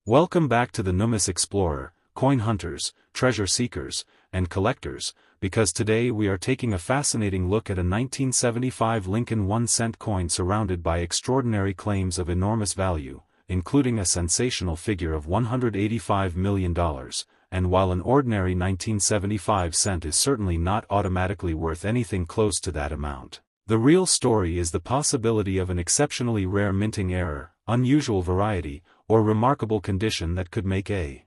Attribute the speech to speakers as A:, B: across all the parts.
A: Welcome back to the Numis Explorer, coin hunters, treasure seekers, and collectors, because today we are taking a fascinating look at a 1975 Lincoln 1-cent coin surrounded by extraordinary claims of enormous value, including a sensational figure of $185 million, and while an ordinary 1975 cent is certainly not automatically worth anything close to that amount, the real story is the possibility of an exceptionally rare minting error, unusual variety, or remarkable condition that could make a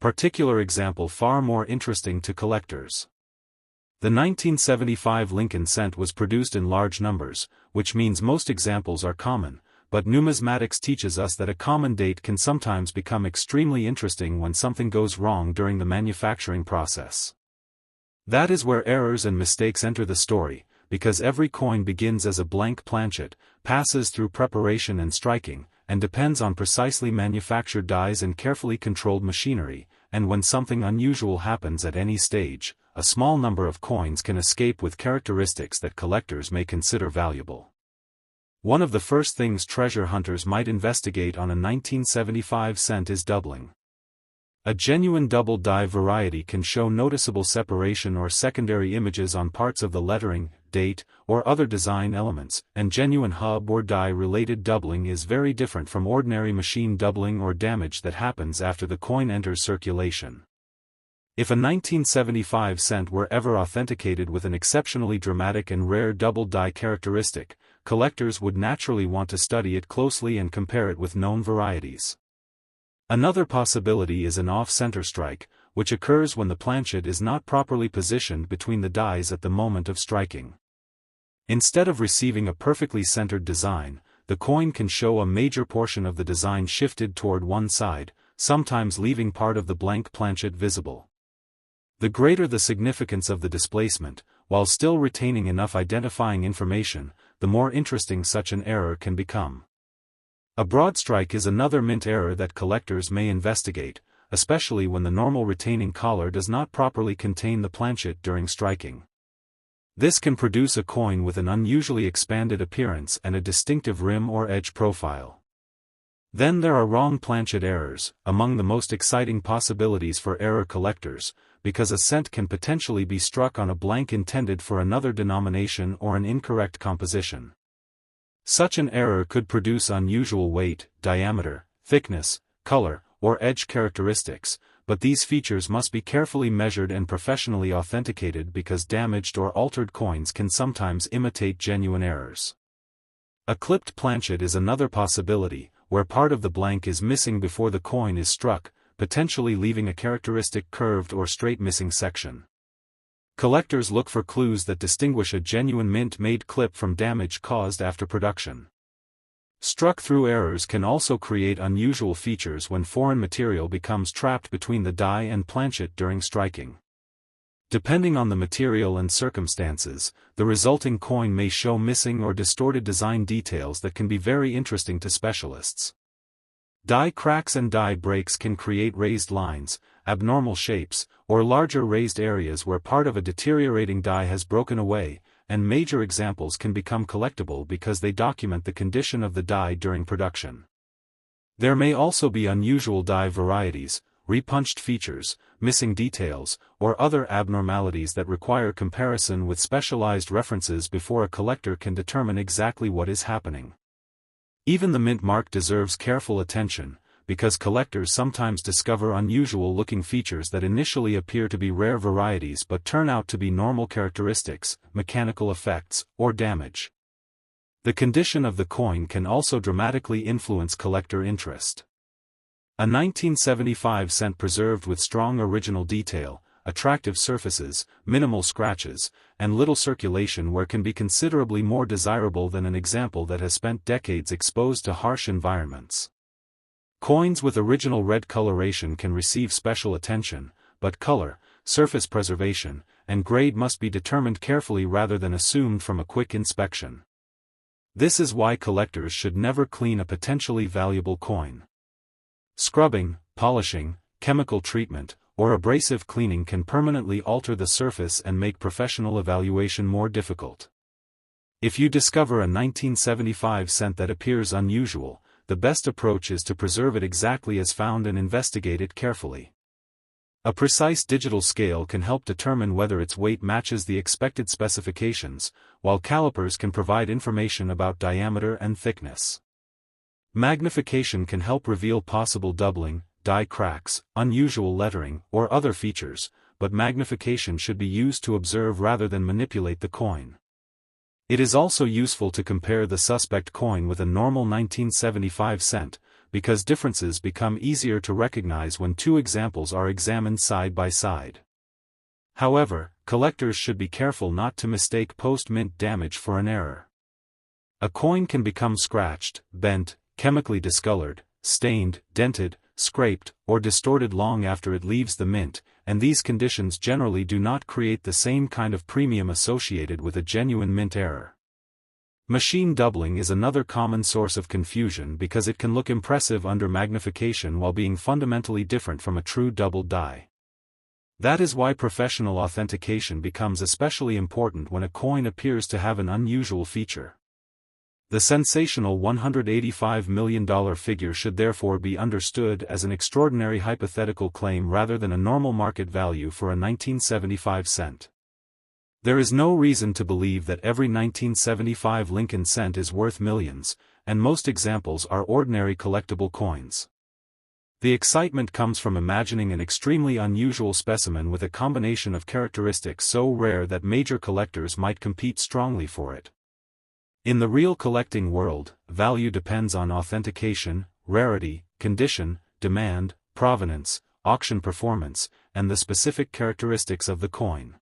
A: particular example far more interesting to collectors. The 1975 Lincoln cent was produced in large numbers, which means most examples are common, but numismatics teaches us that a common date can sometimes become extremely interesting when something goes wrong during the manufacturing process. That is where errors and mistakes enter the story, because every coin begins as a blank planchet, passes through preparation and striking, and depends on precisely manufactured dies and carefully controlled machinery, and when something unusual happens at any stage, a small number of coins can escape with characteristics that collectors may consider valuable. One of the first things treasure hunters might investigate on a 1975 cent is doubling. A genuine double die variety can show noticeable separation or secondary images on parts of the lettering, date, or other design elements, and genuine hub or die-related doubling is very different from ordinary machine doubling or damage that happens after the coin enters circulation. If a 1975 cent were ever authenticated with an exceptionally dramatic and rare double die characteristic, collectors would naturally want to study it closely and compare it with known varieties. Another possibility is an off-center strike, which occurs when the planchet is not properly positioned between the dies at the moment of striking. Instead of receiving a perfectly centered design, the coin can show a major portion of the design shifted toward one side, sometimes leaving part of the blank planchet visible. The greater the significance of the displacement, while still retaining enough identifying information, the more interesting such an error can become. A broad strike is another mint error that collectors may investigate, especially when the normal retaining collar does not properly contain the planchet during striking. This can produce a coin with an unusually expanded appearance and a distinctive rim or edge profile. Then there are wrong planchet errors, among the most exciting possibilities for error collectors, because a cent can potentially be struck on a blank intended for another denomination or an incorrect composition. Such an error could produce unusual weight, diameter, thickness, color, or edge characteristics, but these features must be carefully measured and professionally authenticated because damaged or altered coins can sometimes imitate genuine errors. A clipped planchet is another possibility, where part of the blank is missing before the coin is struck, potentially leaving a characteristic curved or straight missing section. Collectors look for clues that distinguish a genuine mint-made clip from damage caused after production. Struck-through errors can also create unusual features when foreign material becomes trapped between the die and planchet during striking. Depending on the material and circumstances, the resulting coin may show missing or distorted design details that can be very interesting to specialists. Die cracks and die breaks can create raised lines, abnormal shapes, or larger raised areas where part of a deteriorating die has broken away, and major examples can become collectible because they document the condition of the die during production. There may also be unusual die varieties, repunched features, missing details, or other abnormalities that require comparison with specialized references before a collector can determine exactly what is happening. Even the mint mark deserves careful attention, because collectors sometimes discover unusual-looking features that initially appear to be rare varieties but turn out to be normal characteristics, mechanical effects, or damage. The condition of the coin can also dramatically influence collector interest. A 1975 cent preserved with strong original detail, attractive surfaces, minimal scratches, and little circulation wear can be considerably more desirable than an example that has spent decades exposed to harsh environments. Coins with original red coloration can receive special attention, but color, surface preservation, and grade must be determined carefully rather than assumed from a quick inspection. This is why collectors should never clean a potentially valuable coin. Scrubbing, polishing, chemical treatment, or abrasive cleaning can permanently alter the surface and make professional evaluation more difficult. If you discover a 1975 cent that appears unusual, the best approach is to preserve it exactly as found and investigate it carefully. A precise digital scale can help determine whether its weight matches the expected specifications, while calipers can provide information about diameter and thickness. Magnification can help reveal possible doubling, die cracks, unusual lettering, or other features, but magnification should be used to observe rather than manipulate the coin. It is also useful to compare the suspect coin with a normal 1975 cent, because differences become easier to recognize when two examples are examined side by side. However, collectors should be careful not to mistake post-mint damage for an error. A coin can become scratched, bent, chemically discolored, stained, dented, scraped, or distorted long after it leaves the mint, and these conditions generally do not create the same kind of premium associated with a genuine mint error. Machine doubling is another common source of confusion because it can look impressive under magnification while being fundamentally different from a true doubled die. That is why professional authentication becomes especially important when a coin appears to have an unusual feature. The sensational $185 million figure should therefore be understood as an extraordinary hypothetical claim rather than a normal market value for a 1975 cent. There is no reason to believe that every 1975 Lincoln cent is worth millions, and most examples are ordinary collectible coins. The excitement comes from imagining an extremely unusual specimen with a combination of characteristics so rare that major collectors might compete strongly for it. In the real collecting world, value depends on authentication, rarity, condition, demand, provenance, auction performance, and the specific characteristics of the coin.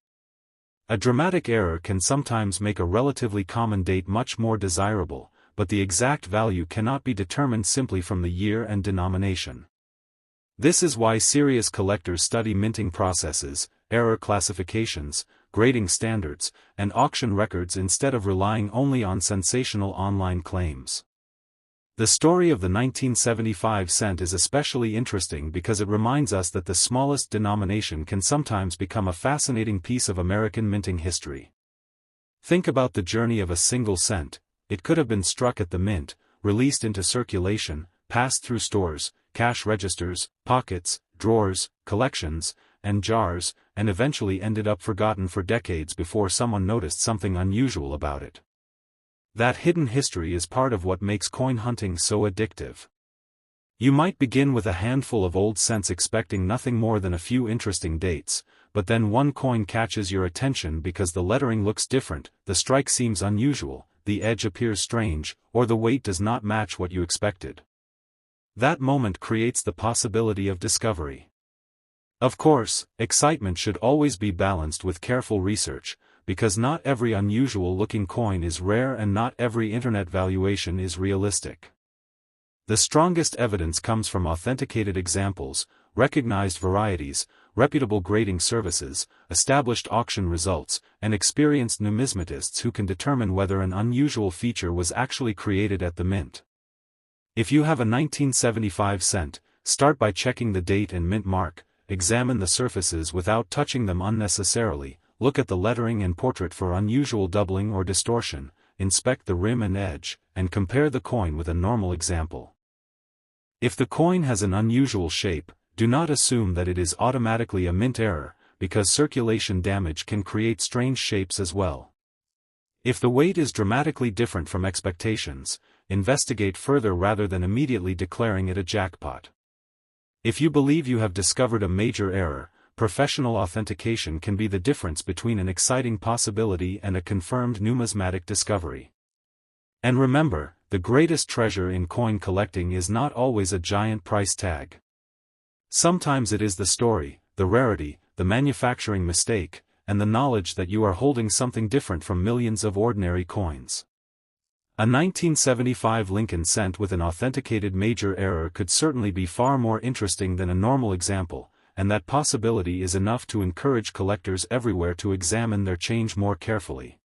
A: A dramatic error can sometimes make a relatively common date much more desirable, but the exact value cannot be determined simply from the year and denomination. This is why serious collectors study minting processes, error classifications, grading standards, and auction records instead of relying only on sensational online claims. The story of the 1975 cent is especially interesting because it reminds us that the smallest denomination can sometimes become a fascinating piece of American minting history. Think about the journey of a single cent. It could have been struck at the mint, released into circulation, passed through stores, cash registers, pockets, drawers, collections, and jars, and eventually ended up forgotten for decades before someone noticed something unusual about it. That hidden history is part of what makes coin hunting so addictive. You might begin with a handful of old cents expecting nothing more than a few interesting dates, but then one coin catches your attention because the lettering looks different, the strike seems unusual, the edge appears strange, or the weight does not match what you expected. That moment creates the possibility of discovery. Of course, excitement should always be balanced with careful research, because not every unusual-looking coin is rare and not every internet valuation is realistic. The strongest evidence comes from authenticated examples, recognized varieties, reputable grading services, established auction results, and experienced numismatists who can determine whether an unusual feature was actually created at the mint. If you have a 1975 cent, start by checking the date and mint mark, examine the surfaces without touching them unnecessarily, look at the lettering and portrait for unusual doubling or distortion, inspect the rim and edge, and compare the coin with a normal example. If the coin has an unusual shape, do not assume that it is automatically a mint error, because circulation damage can create strange shapes as well. If the weight is dramatically different from expectations, investigate further rather than immediately declaring it a jackpot. If you believe you have discovered a major error, professional authentication can be the difference between an exciting possibility and a confirmed numismatic discovery. And remember, the greatest treasure in coin collecting is not always a giant price tag. Sometimes it is the story, the rarity, the manufacturing mistake, and the knowledge that you are holding something different from millions of ordinary coins. A 1975 Lincoln cent with an authenticated major error could certainly be far more interesting than a normal example, and that possibility is enough to encourage collectors everywhere to examine their change more carefully.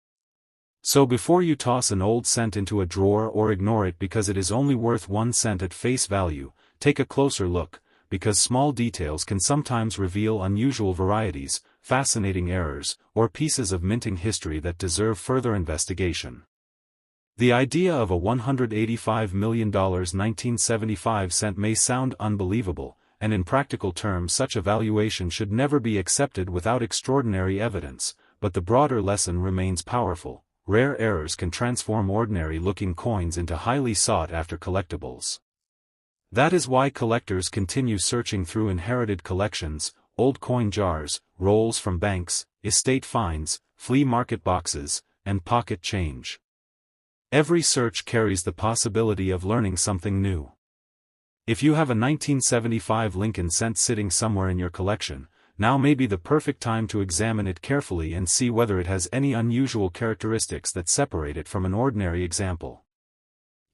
A: So before you toss an old cent into a drawer or ignore it because it is only worth 1 cent at face value, take a closer look, because small details can sometimes reveal unusual varieties, fascinating errors, or pieces of minting history that deserve further investigation. The idea of a $185 million 1975 cent may sound unbelievable, and in practical terms such a valuation should never be accepted without extraordinary evidence, but the broader lesson remains powerful. Rare errors can transform ordinary-looking coins into highly sought-after collectibles. That is why collectors continue searching through inherited collections, old coin jars, rolls from banks, estate finds, flea market boxes, and pocket change. Every search carries the possibility of learning something new. If you have a 1975 Lincoln cent sitting somewhere in your collection, now may be the perfect time to examine it carefully and see whether it has any unusual characteristics that separate it from an ordinary example.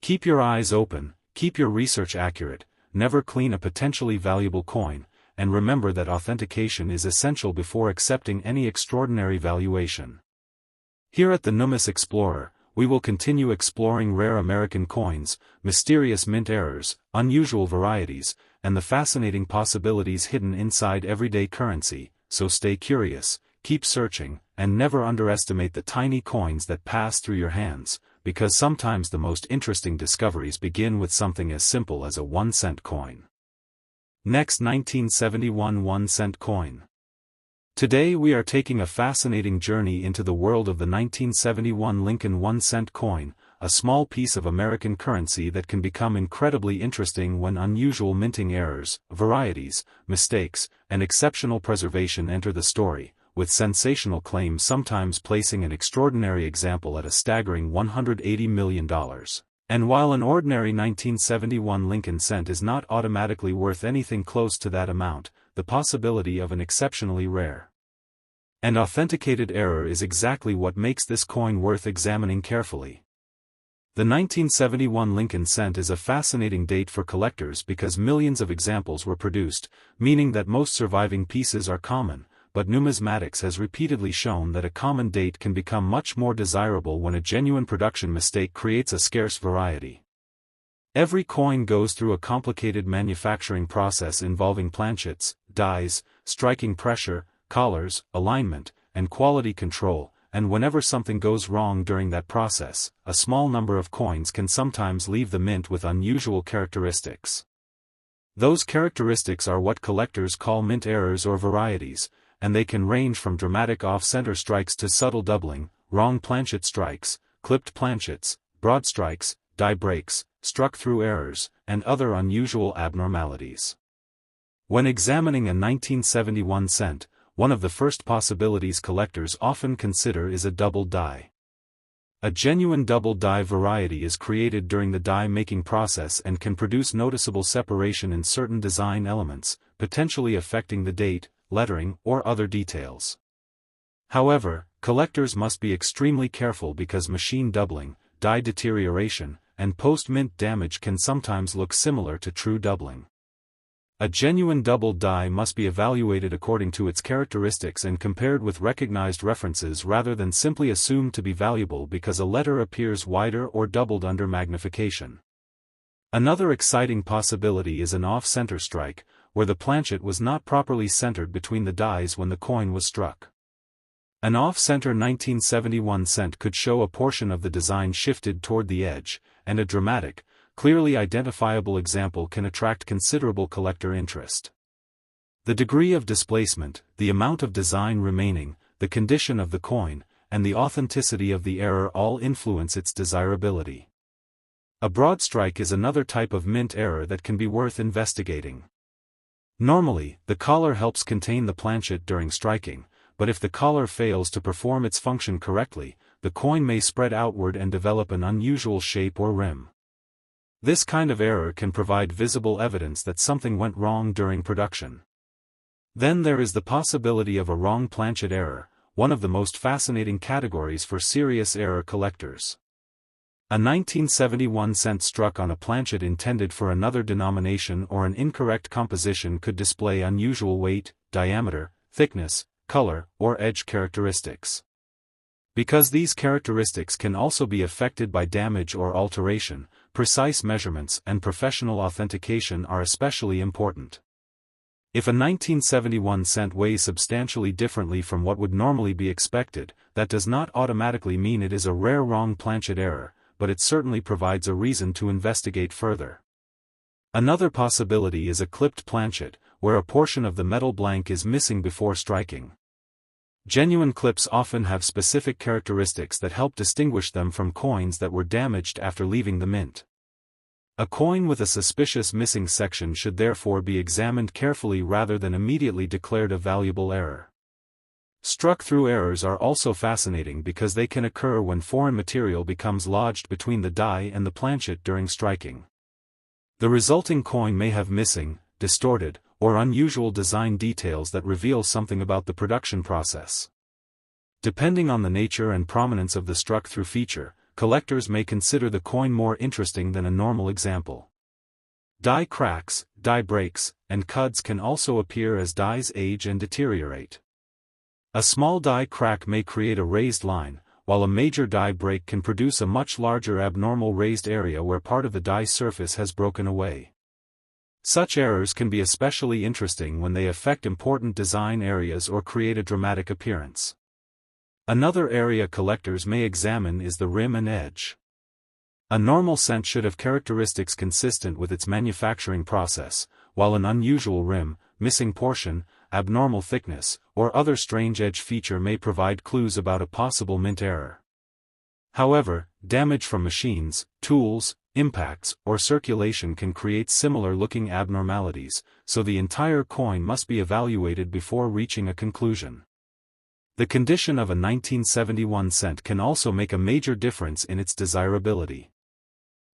A: Keep your eyes open, keep your research accurate, never clean a potentially valuable coin, and remember that authentication is essential before accepting any extraordinary valuation. Here at the Numis Explorer, we will continue exploring rare American coins, mysterious mint errors, unusual varieties, and the fascinating possibilities hidden inside everyday currency, so stay curious, keep searching, and never underestimate the tiny coins that pass through your hands, because sometimes the most interesting discoveries begin with something as simple as a 1-cent coin. Next, 1971 1-cent coin. Today we are taking a fascinating journey into the world of the 1971 Lincoln 1-cent coin, a small piece of American currency that can become incredibly interesting when unusual minting errors, varieties, mistakes, and exceptional preservation enter the story, with sensational claims sometimes placing an extraordinary example at a staggering $180 million. And while an ordinary 1971 Lincoln cent is not automatically worth anything close to that amount, the possibility of an exceptionally rare and authenticated error is exactly what makes this coin worth examining carefully. The 1971 Lincoln cent is a fascinating date for collectors because millions of examples were produced, meaning that most surviving pieces are common, but numismatics has repeatedly shown that a common date can become much more desirable when a genuine production mistake creates a scarce variety. Every coin goes through a complicated manufacturing process involving planchets, dies, striking pressure, collars, alignment, and quality control, and whenever something goes wrong during that process, a small number of coins can sometimes leave the mint with unusual characteristics. Those characteristics are what collectors call mint errors or varieties, and they can range from dramatic off-center strikes to subtle doubling, wrong planchet strikes, clipped planchets, broad strikes, die breaks, struck-through errors, and other unusual abnormalities. When examining a 1971 cent, one of the first possibilities collectors often consider is a double die. A genuine double die variety is created during the die-making process and can produce noticeable separation in certain design elements, potentially affecting the date, lettering, or other details. However, collectors must be extremely careful because machine doubling, die deterioration, and post-mint damage can sometimes look similar to true doubling. A genuine double die must be evaluated according to its characteristics and compared with recognized references rather than simply assumed to be valuable because a letter appears wider or doubled under magnification. Another exciting possibility is an off-center strike, where the planchet was not properly centered between the dies when the coin was struck. An off-center 1971 cent could show a portion of the design shifted toward the edge, and a dramatic, clearly identifiable example can attract considerable collector interest. The degree of displacement, the amount of design remaining, the condition of the coin, and the authenticity of the error all influence its desirability. A broad strike is another type of mint error that can be worth investigating. Normally, the collar helps contain the planchet during striking, but if the collar fails to perform its function correctly, the coin may spread outward and develop an unusual shape or rim. This kind of error can provide visible evidence that something went wrong during production. Then there is the possibility of a wrong planchet error, one of the most fascinating categories for serious error collectors. A 1971 cent struck on a planchet intended for another denomination or an incorrect composition could display unusual weight, diameter, thickness, color, or edge characteristics. Because these characteristics can also be affected by damage or alteration, precise measurements and professional authentication are especially important. If a 1971 cent weighs substantially differently from what would normally be expected, that does not automatically mean it is a rare wrong planchet error, but it certainly provides a reason to investigate further. Another possibility is a clipped planchet, where a portion of the metal blank is missing before striking. Genuine clips often have specific characteristics that help distinguish them from coins that were damaged after leaving the mint. A coin with a suspicious missing section should therefore be examined carefully rather than immediately declared a valuable error. Struck-through errors are also fascinating because they can occur when foreign material becomes lodged between the die and the planchet during striking. The resulting coin may have missing, distorted, or unusual design details that reveal something about the production process. Depending on the nature and prominence of the struck-through feature, collectors may consider the coin more interesting than a normal example. Die cracks, die breaks, and cuds can also appear as dies age and deteriorate. A small die crack may create a raised line, while a major die break can produce a much larger abnormal raised area where part of the die surface has broken away. Such errors can be especially interesting when they affect important design areas or create a dramatic appearance. Another area collectors may examine is the rim and edge. A normal cent should have characteristics consistent with its manufacturing process, while an unusual rim, missing portion, abnormal thickness, or other strange edge feature may provide clues about a possible mint error. However, damage from machines, tools, impacts, or circulation can create similar-looking abnormalities, so the entire coin must be evaluated before reaching a conclusion. The condition of a 1971 cent can also make a major difference in its desirability.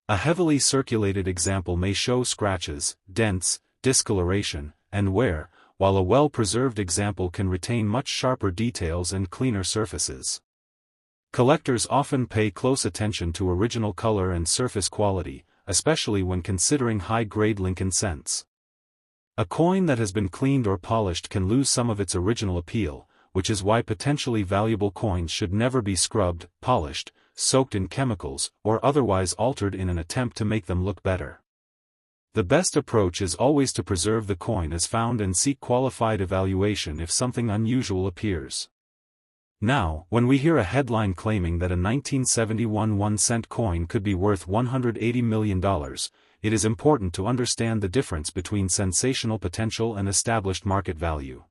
A: A heavily circulated example may show scratches, dents, discoloration, and wear, while a well-preserved example can retain much sharper details and cleaner surfaces. Collectors often pay close attention to original color and surface quality, especially when considering high-grade Lincoln cents. A coin that has been cleaned or polished can lose some of its original appeal, which is why potentially valuable coins should never be scrubbed, polished, soaked in chemicals, or otherwise altered in an attempt to make them look better. The best approach is always to preserve the coin as found and seek qualified evaluation if something unusual appears. Now, when we hear a headline claiming that a 1971 1-cent coin could be worth $180 million, it is important to understand the difference between sensational potential and established market value.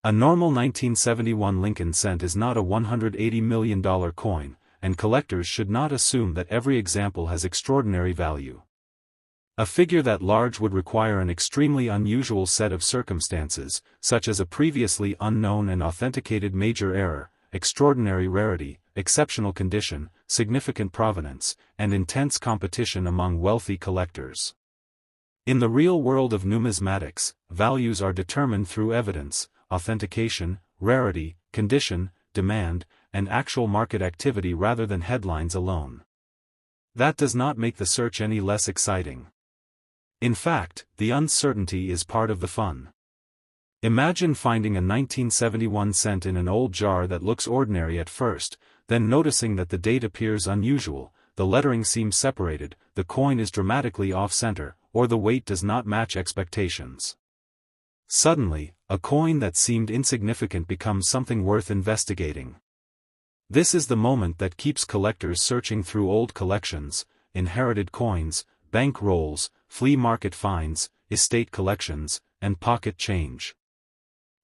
A: A normal 1971 Lincoln cent is not a $180 million coin, and collectors should not assume that every example has extraordinary value. A figure that large would require an extremely unusual set of circumstances, such as a previously unknown and authenticated major error, extraordinary rarity, exceptional condition, significant provenance, and intense competition among wealthy collectors. In the real world of numismatics, values are determined through evidence, authentication, rarity, condition, demand, and actual market activity rather than headlines alone. That does not make the search any less exciting. In fact, the uncertainty is part of the fun. Imagine finding a 1971 cent in an old jar that looks ordinary at first, then noticing that the date appears unusual, the lettering seems separated, the coin is dramatically off-center, or the weight does not match expectations. Suddenly, a coin that seemed insignificant becomes something worth investigating. This is the moment that keeps collectors searching through old collections, inherited coins, bank rolls, flea market finds, estate collections, and pocket change.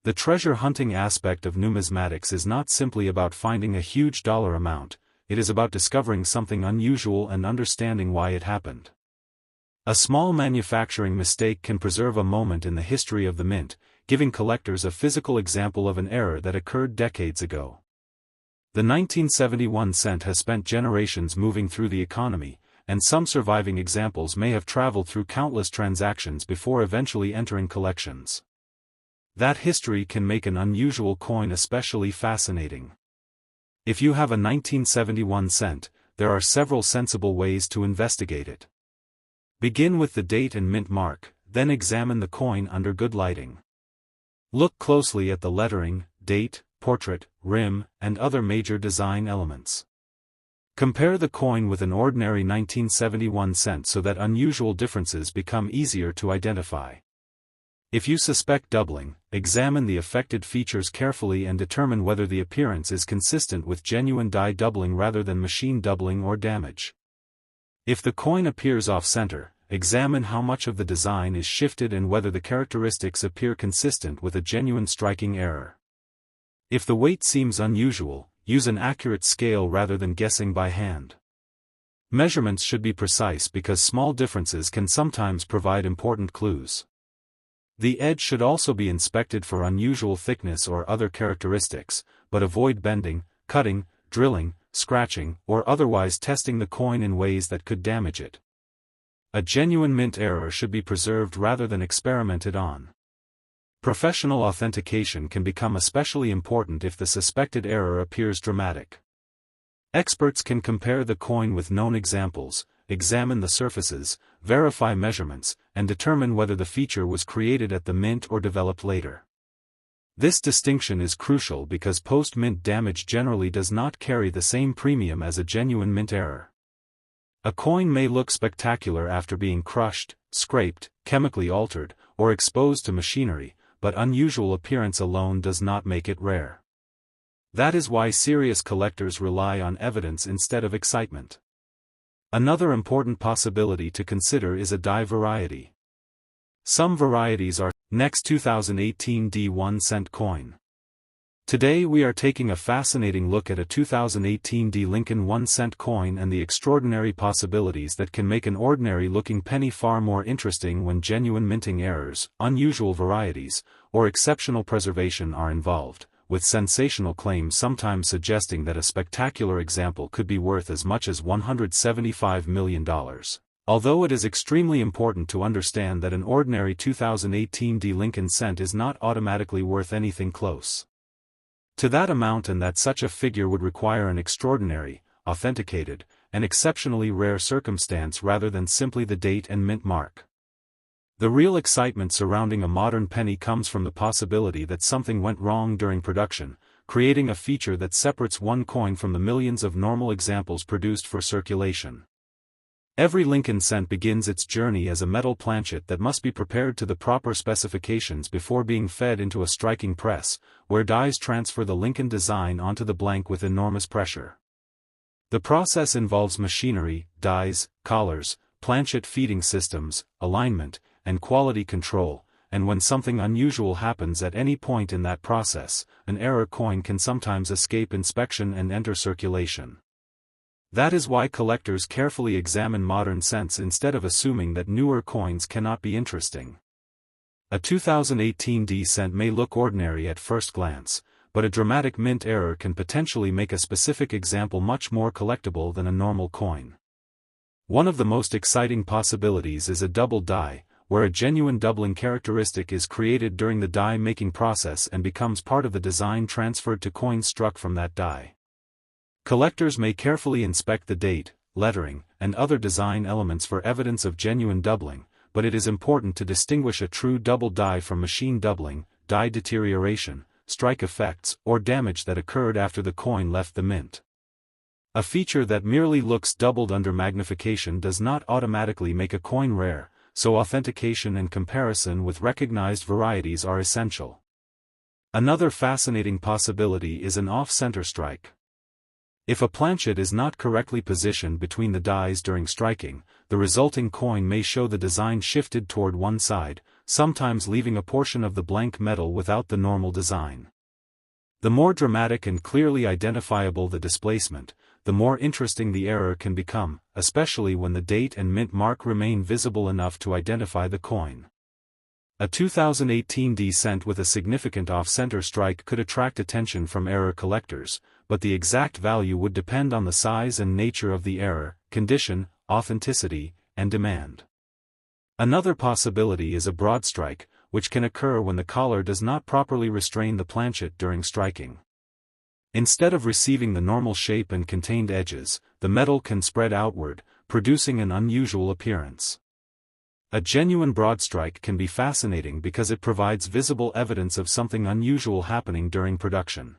A: The treasure hunting aspect of numismatics is not simply about finding a huge dollar amount, it is about discovering something unusual and understanding why it happened. A small manufacturing mistake can preserve a moment in the history of the mint, giving collectors a physical example of an error that occurred decades ago. The 1971 cent has spent generations moving through the economy, and some surviving examples may have traveled through countless transactions before eventually entering collections. That history can make an unusual coin especially fascinating. If you have a 1971 cent, there are several sensible ways to investigate it. Begin with the date and mint mark, then examine the coin under good lighting. Look closely at the lettering, date, portrait, rim, and other major design elements. Compare the coin with an ordinary 1971 cent so that unusual differences become easier to identify. If you suspect doubling, examine the affected features carefully and determine whether the appearance is consistent with genuine die doubling rather than machine doubling or damage. If the coin appears off-center, examine how much of the design is shifted and whether the characteristics appear consistent with a genuine striking error. If the weight seems unusual, use an accurate scale rather than guessing by hand. Measurements should be precise because small differences can sometimes provide important clues. The edge should also be inspected for unusual thickness or other characteristics, but avoid bending, cutting, drilling, scratching, or otherwise testing the coin in ways that could damage it. A genuine mint error should be preserved rather than experimented on. Professional authentication can become especially important if the suspected error appears dramatic. Experts can compare the coin with known examples, examine the surfaces, verify measurements, and determine whether the feature was created at the mint or developed later. This distinction is crucial because post-mint damage generally does not carry the same premium as a genuine mint error. A coin may look spectacular after being crushed, scraped, chemically altered, or exposed to machinery, but unusual appearance alone does not make it rare. That is why serious collectors rely on evidence instead of excitement. Another important possibility to consider is a die variety. Some varieties are next 2018 D 1-cent coin. Today we are taking a fascinating look at a 2018 D Lincoln 1-cent coin and the extraordinary possibilities that can make an ordinary-looking penny far more interesting when genuine minting errors, unusual varieties, or exceptional preservation are involved, with sensational claims sometimes suggesting that a spectacular example could be worth as much as $175 million. Although it is extremely important to understand that an ordinary 2018 D Lincoln cent is not automatically worth anything close to that amount and that such a figure would require an extraordinary, authenticated, and exceptionally rare circumstance rather than simply the date and mint mark. The real excitement surrounding a modern penny comes from the possibility that something went wrong during production, creating a feature that separates one coin from the millions of normal examples produced for circulation. Every Lincoln cent begins its journey as a metal planchet that must be prepared to the proper specifications before being fed into a striking press, where dies transfer the Lincoln design onto the blank with enormous pressure. The process involves machinery, dies, collars, planchet feeding systems, alignment, and quality control, and when something unusual happens at any point in that process, an error coin can sometimes escape inspection and enter circulation. That is why collectors carefully examine modern cents instead of assuming that newer coins cannot be interesting. A 2018 D cent may look ordinary at first glance, but a dramatic mint error can potentially make a specific example much more collectible than a normal coin. One of the most exciting possibilities is a double die, where a genuine doubling characteristic is created during the die-making process and becomes part of the design transferred to coins struck from that die. Collectors may carefully inspect the date, lettering, and other design elements for evidence of genuine doubling, but it is important to distinguish a true double die from machine doubling, die deterioration, strike effects, or damage that occurred after the coin left the mint. A feature that merely looks doubled under magnification does not automatically make a coin rare, so authentication and comparison with recognized varieties are essential. Another fascinating possibility is an off-center strike. If a planchet is not correctly positioned between the dies during striking, the resulting coin may show the design shifted toward one side, sometimes leaving a portion of the blank metal without the normal design. The more dramatic and clearly identifiable the displacement, the more interesting the error can become, especially when the date and mint mark remain visible enough to identify the coin. A 2018 D cent with a significant off-center strike could attract attention from error collectors, but the exact value would depend on the size and nature of the error, condition, authenticity, and demand. Another possibility is a broad strike, which can occur when the collar does not properly restrain the planchet during striking. Instead of receiving the normal shape and contained edges, the metal can spread outward, producing an unusual appearance. A genuine broad strike can be fascinating because it provides visible evidence of something unusual happening during production.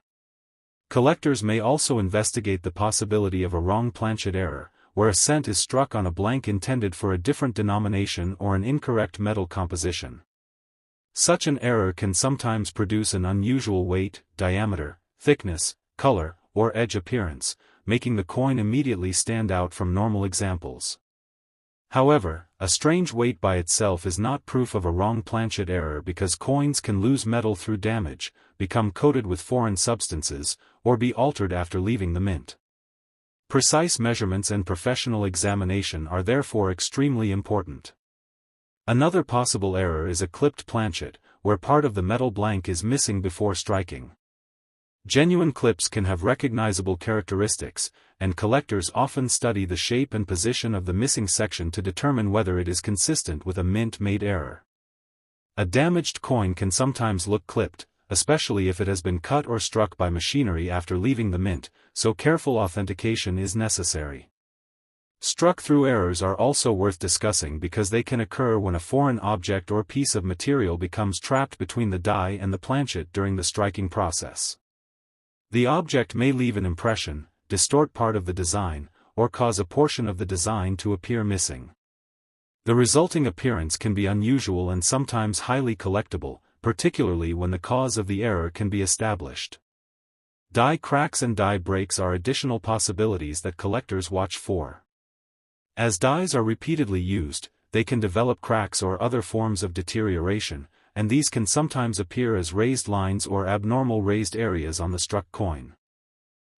A: Collectors may also investigate the possibility of a wrong planchet error, where a cent is struck on a blank intended for a different denomination or an incorrect metal composition. Such an error can sometimes produce an unusual weight, diameter, thickness, color, or edge appearance, making the coin immediately stand out from normal examples. However, a strange weight by itself is not proof of a wrong planchet error because coins can lose metal through damage, become coated with foreign substances, or be altered after leaving the mint. Precise measurements and professional examination are therefore extremely important. Another possible error is a clipped planchet, where part of the metal blank is missing before striking. Genuine clips can have recognizable characteristics, and collectors often study the shape and position of the missing section to determine whether it is consistent with a mint-made error. A damaged coin can sometimes look clipped, especially if it has been cut or struck by machinery after leaving the mint, so careful authentication is necessary. Struck-through errors are also worth discussing because they can occur when a foreign object or piece of material becomes trapped between the die and the planchet during the striking process. The object may leave an impression, distort part of the design, or cause a portion of the design to appear missing. The resulting appearance can be unusual and sometimes highly collectible, particularly when the cause of the error can be established. Die cracks and die breaks are additional possibilities that collectors watch for. As dies are repeatedly used, they can develop cracks or other forms of deterioration, and these can sometimes appear as raised lines or abnormal raised areas on the struck coin.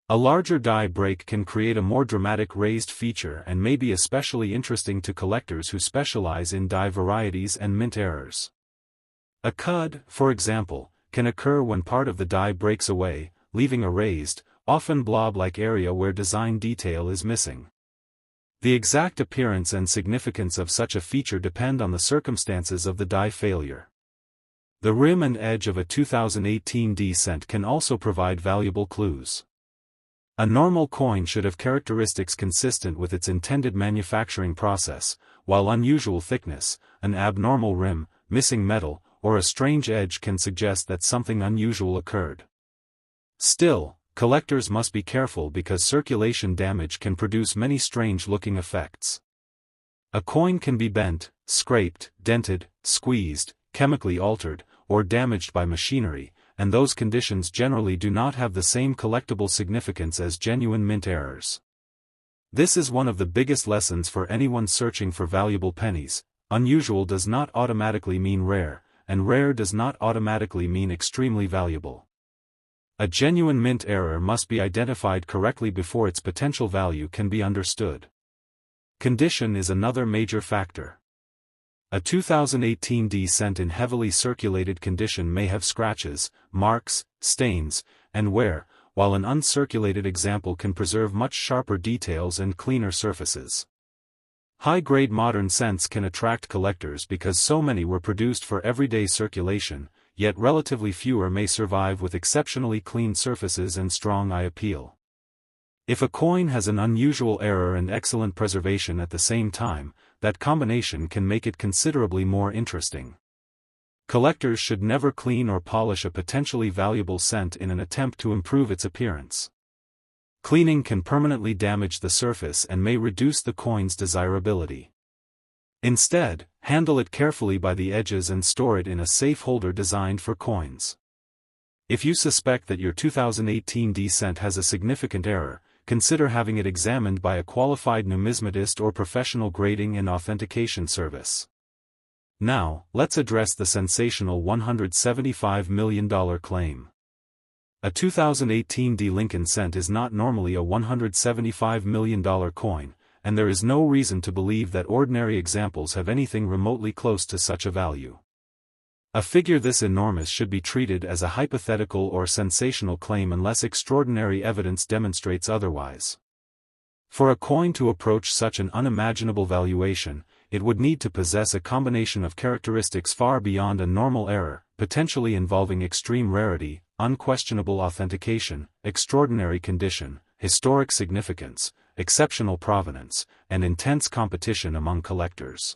A: A larger die break can create a more dramatic raised feature and may be especially interesting to collectors who specialize in die varieties and mint errors. A cud, for example, can occur when part of the die breaks away, leaving a raised, often blob-like area where design detail is missing. The exact appearance and significance of such a feature depend on the circumstances of the die failure. The rim and edge of a 2018 D cent can also provide valuable clues. A normal coin should have characteristics consistent with its intended manufacturing process, while unusual thickness, an abnormal rim, missing metal, or a strange edge can suggest that something unusual occurred. Still, collectors must be careful because circulation damage can produce many strange-looking effects. A coin can be bent, scraped, dented, squeezed, chemically altered, or damaged by machinery, and those conditions generally do not have the same collectible significance as genuine mint errors. This is one of the biggest lessons for anyone searching for valuable pennies. Unusual does not automatically mean rare, and rare does not automatically mean extremely valuable. A genuine mint error must be identified correctly before its potential value can be understood. Condition is another major factor. A 2018 D cent in heavily circulated condition may have scratches, marks, stains, and wear, while an uncirculated example can preserve much sharper details and cleaner surfaces. High-grade modern cents can attract collectors because so many were produced for everyday circulation, yet relatively fewer may survive with exceptionally clean surfaces and strong eye appeal. If a coin has an unusual error and excellent preservation at the same time, that combination can make it considerably more interesting. Collectors should never clean or polish a potentially valuable cent in an attempt to improve its appearance. Cleaning can permanently damage the surface and may reduce the coin's desirability. Instead, handle it carefully by the edges and store it in a safe holder designed for coins. If you suspect that your 2018 D cent has a significant error, consider having it examined by a qualified numismatist or professional grading and authentication service. Now, let's address the sensational $175 million claim. A 2018 D Lincoln cent is not normally a $175 million coin, and there is no reason to believe that ordinary examples have anything remotely close to such a value. A figure this enormous should be treated as a hypothetical or sensational claim unless extraordinary evidence demonstrates otherwise. For a coin to approach such an unimaginable valuation, it would need to possess a combination of characteristics far beyond a normal error, potentially involving extreme rarity, unquestionable authentication, extraordinary condition, historic significance, exceptional provenance, and intense competition among collectors.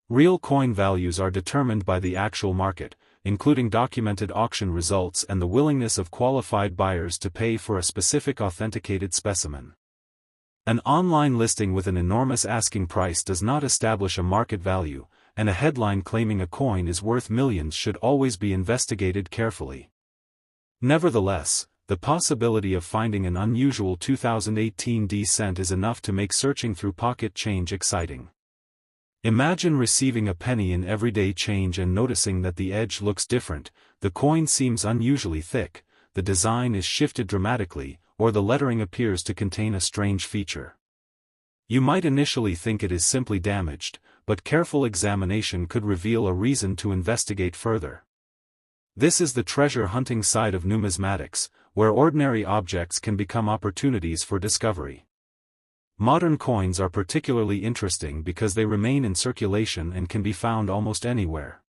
A: Real coin values are determined by the actual market, including documented auction results and the willingness of qualified buyers to pay for a specific authenticated specimen. An online listing with an enormous asking price does not establish a market value, and a headline claiming a coin is worth millions should always be investigated carefully. Nevertheless, the possibility of finding an unusual 2018 D cent is enough to make searching through pocket change exciting. Imagine receiving a penny in everyday change and noticing that the edge looks different, the coin seems unusually thick, the design is shifted dramatically, or the lettering appears to contain a strange feature. You might initially think it is simply damaged, but careful examination could reveal a reason to investigate further. This is the treasure hunting side of numismatics, where ordinary objects can become opportunities for discovery. Modern coins are particularly interesting because they remain in circulation and can be found almost anywhere.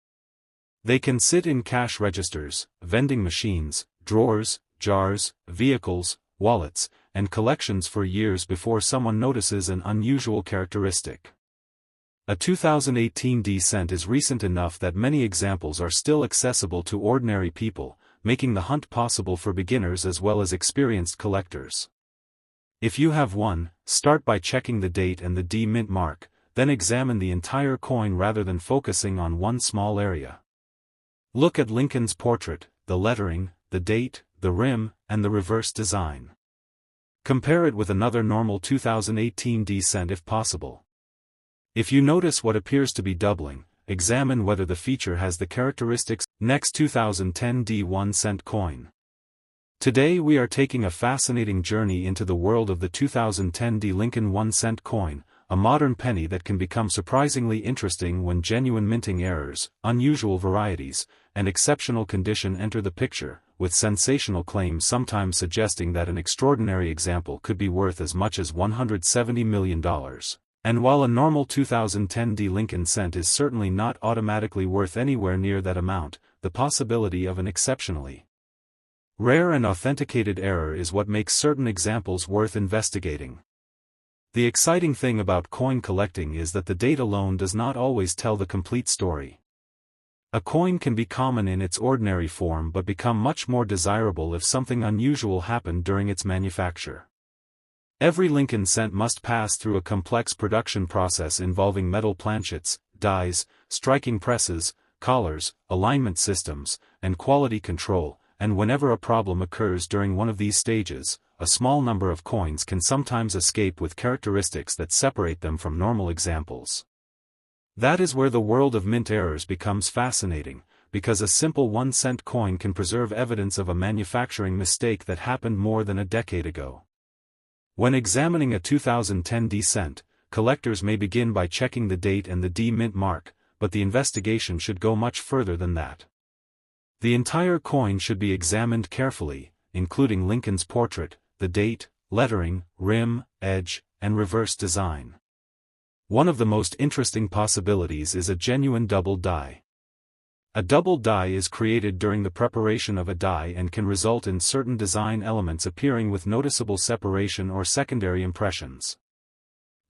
A: They can sit in cash registers, vending machines, drawers, jars, vehicles, wallets, and collections for years before someone notices an unusual characteristic. A 2018 D cent is recent enough that many examples are still accessible to ordinary people, making the hunt possible for beginners as well as experienced collectors. If you have one, start by checking the date and the D mint mark, then examine the entire coin rather than focusing on one small area. Look at Lincoln's portrait, the lettering, the date, the rim, and the reverse design. Compare it with another normal 2018 D cent if possible. If you notice what appears to be doubling, examine whether the feature has the characteristics. Next 2010 D 1 cent coin. Today we are taking a fascinating journey into the world of the 2010 D Lincoln 1 cent coin, a modern penny that can become surprisingly interesting when genuine minting errors, unusual varieties, and exceptional condition enter the picture, with sensational claims sometimes suggesting that an extraordinary example could be worth as much as $170 million. And while a normal 2010 D Lincoln cent is certainly not automatically worth anywhere near that amount, the possibility of an exceptionally rare and authenticated error is what makes certain examples worth investigating. The exciting thing about coin collecting is that the date alone does not always tell the complete story. A coin can be common in its ordinary form but become much more desirable if something unusual happened during its manufacture. Every Lincoln cent must pass through a complex production process involving metal planchets, dies, striking presses, collars, alignment systems, and quality control, and whenever a problem occurs during one of these stages, a small number of coins can sometimes escape with characteristics that separate them from normal examples. That is where the world of mint errors becomes fascinating, because a simple 1 cent coin can preserve evidence of a manufacturing mistake that happened more than a decade ago. When examining a 2010 D cent, collectors may begin by checking the date and the D mint mark, but the investigation should go much further than that. The entire coin should be examined carefully, including Lincoln's portrait, the date, lettering, rim, edge, and reverse design. One of the most interesting possibilities is a genuine double die. A double die is created during the preparation of a die and can result in certain design elements appearing with noticeable separation or secondary impressions.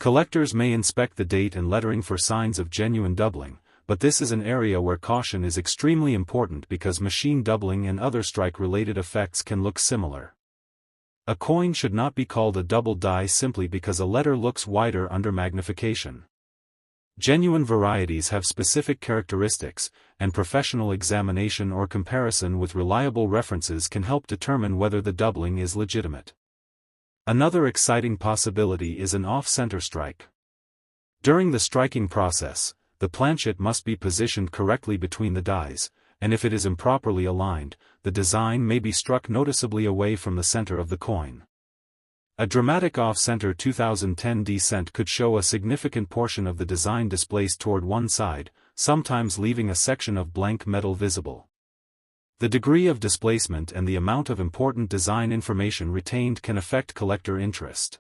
A: Collectors may inspect the date and lettering for signs of genuine doubling, but this is an area where caution is extremely important because machine doubling and other strike-related effects can look similar. A coin should not be called a double die simply because a letter looks wider under magnification. Genuine varieties have specific characteristics, and professional examination or comparison with reliable references can help determine whether the doubling is legitimate. Another exciting possibility is an off-center strike. During the striking process, the planchet must be positioned correctly between the dies, and if it is improperly aligned, the design may be struck noticeably away from the center of the coin. A dramatic off-center 2010 D cent could show a significant portion of the design displaced toward one side, sometimes leaving a section of blank metal visible. The degree of displacement and the amount of important design information retained can affect collector interest.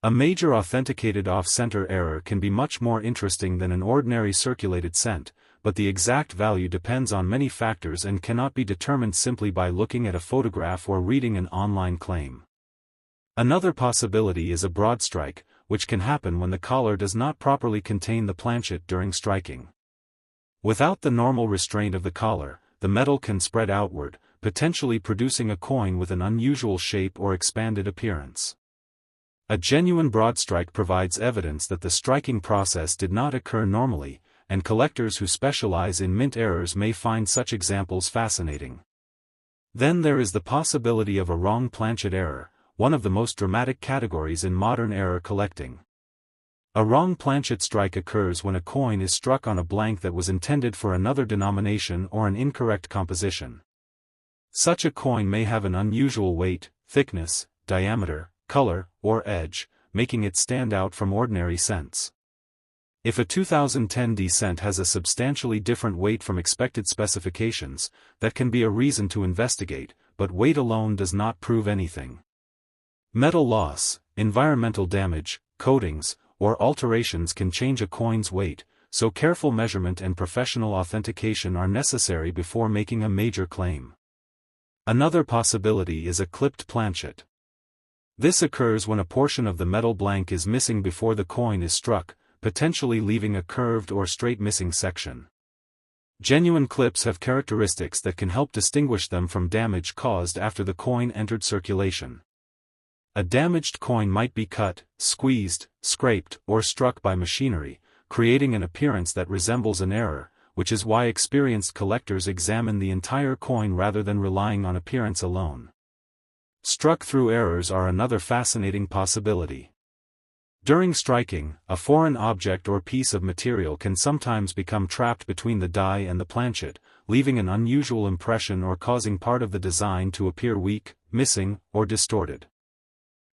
A: A major authenticated off-center error can be much more interesting than an ordinary circulated cent, but the exact value depends on many factors and cannot be determined simply by looking at a photograph or reading an online claim. Another possibility is a broad strike, which can happen when the collar does not properly contain the planchet during striking. Without the normal restraint of the collar, the metal can spread outward, potentially producing a coin with an unusual shape or expanded appearance. A genuine broad strike provides evidence that the striking process did not occur normally, and collectors who specialize in mint errors may find such examples fascinating. Then there is the possibility of a wrong planchet error, one of the most dramatic categories in modern error collecting. A wrong planchet strike occurs when a coin is struck on a blank that was intended for another denomination or an incorrect composition. Such a coin may have an unusual weight, thickness, diameter, color, or edge, making it stand out from ordinary cents. If a 2010 cent has a substantially different weight from expected specifications, that can be a reason to investigate, but weight alone does not prove anything. Metal loss, environmental damage, coatings, or alterations can change a coin's weight, so careful measurement and professional authentication are necessary before making a major claim. Another possibility is a clipped planchet. This occurs when a portion of the metal blank is missing before the coin is struck, potentially leaving a curved or straight missing section. Genuine clips have characteristics that can help distinguish them from damage caused after the coin entered circulation. A damaged coin might be cut, squeezed, scraped, or struck by machinery, creating an appearance that resembles an error, which is why experienced collectors examine the entire coin rather than relying on appearance alone. Struck-through errors are another fascinating possibility. During striking, a foreign object or piece of material can sometimes become trapped between the die and the planchet, leaving an unusual impression or causing part of the design to appear weak, missing, or distorted.